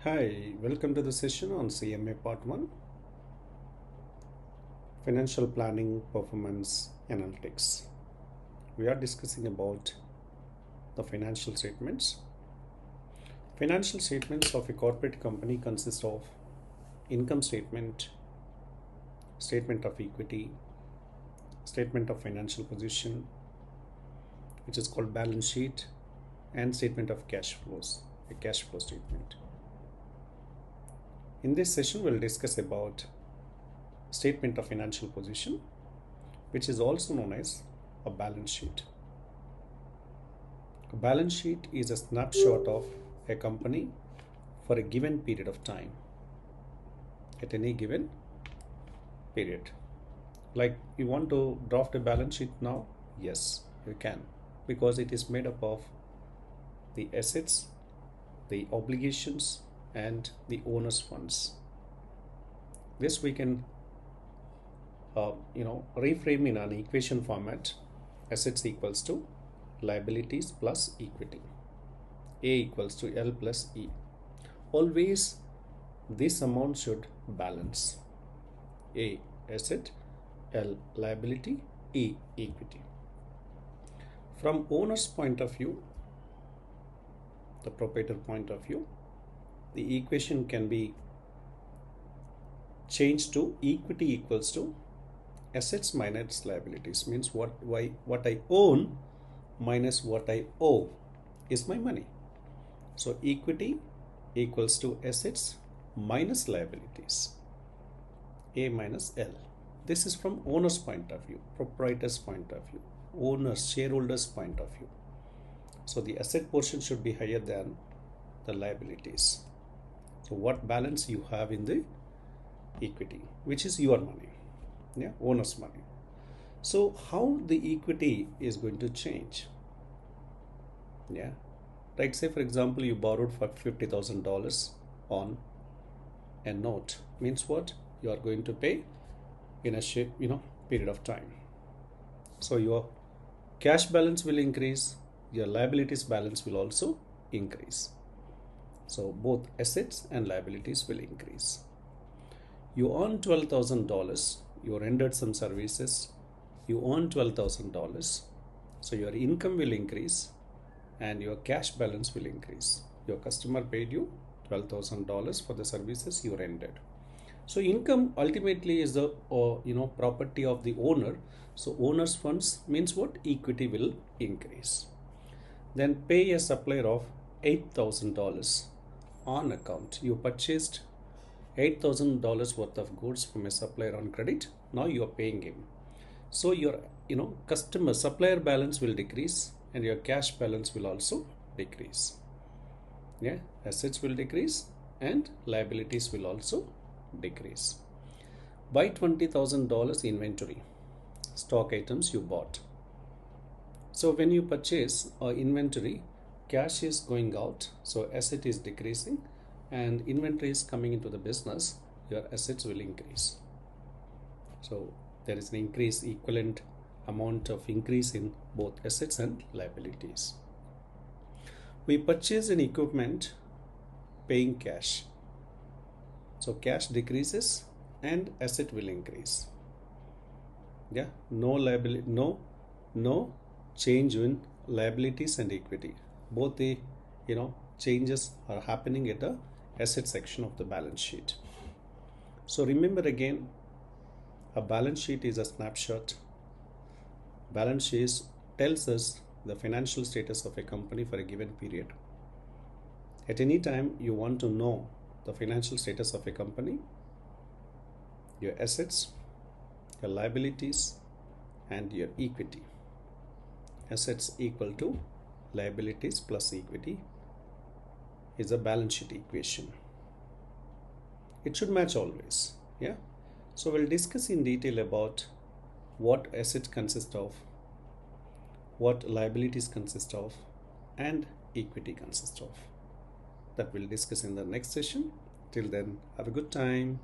Hi, welcome to the session on CMA Part 1 Financial Planning Performance Analytics. We are discussing about the financial statements. Financial statements of a corporate company consist of income statement, statement of equity, statement of financial position, which is called balance sheet, and statement of cash flows, a cash flow statement. In this session, we'll discuss about statement of financial position, which is also known as a balance sheet. A balance sheet is a snapshot of a company for a given period of time at any given period. Like, you want to draft a balance sheet now? Yes, you can, because it is made up of the assets, the obligations, and the owner's funds. This we can reframe in an equation format. Assets equals to liabilities plus equity. A equals to L plus E. Always this amount should balance. A asset, L liability, E equity. From owner's point of view, the proprietor point of view, the equation can be changed to equity equals to assets minus liabilities. Means what I own minus what I owe is my money. So equity equals to assets minus liabilities, A minus L. This is from owner's point of view, proprietor's point of view, owner's, shareholder's point of view. So the asset portion should be higher than the liabilities. So what balance you have in the equity, which is your money, owner's money. So how the equity is going to change? Right, say for example you borrowed for $50,000 on a note. Means what? You are going to pay in a period of time. So your cash balance will increase, your liabilities balance will also increase. So both assets and liabilities will increase. You earn $12,000, you rendered some services, you earn $12,000. So your income will increase and your cash balance will increase. Your customer paid you $12,000 for the services you rendered. So income ultimately is the property of the owner. So owner's funds means what? Equity will increase. Then pay a supplier of $8,000 on account. You purchased $8,000 worth of goods from a supplier on credit. Now you are paying him. So your customer supplier balance will decrease and your cash balance will also decrease. Assets will decrease and liabilities will also decrease. Buy $20,000 inventory, stock items you bought. So when you purchase inventory, cash is going out, so asset is decreasing, and inventory is coming into the business, your assets will increase. So there is an increase, equivalent amount of increase in both assets and liabilities. We purchase an equipment paying cash. So cash decreases and asset will increase. No liability, no change in liabilities and equity. Both the changes are happening at the asset section of the balance sheet. So remember again, a balance sheet is a snapshot. Balance sheet tells us the financial status of a company for a given period. At any time you want to know the financial status of a company, your assets, your liabilities, and your equity. Assets equal to liabilities plus equity is a balance sheet equation. It should match always. So we'll discuss in detail about what assets consist of, what liabilities consist of, and equity consist of. That we'll discuss in the next session. Till then, have a good time.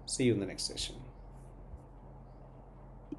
See you in the next session.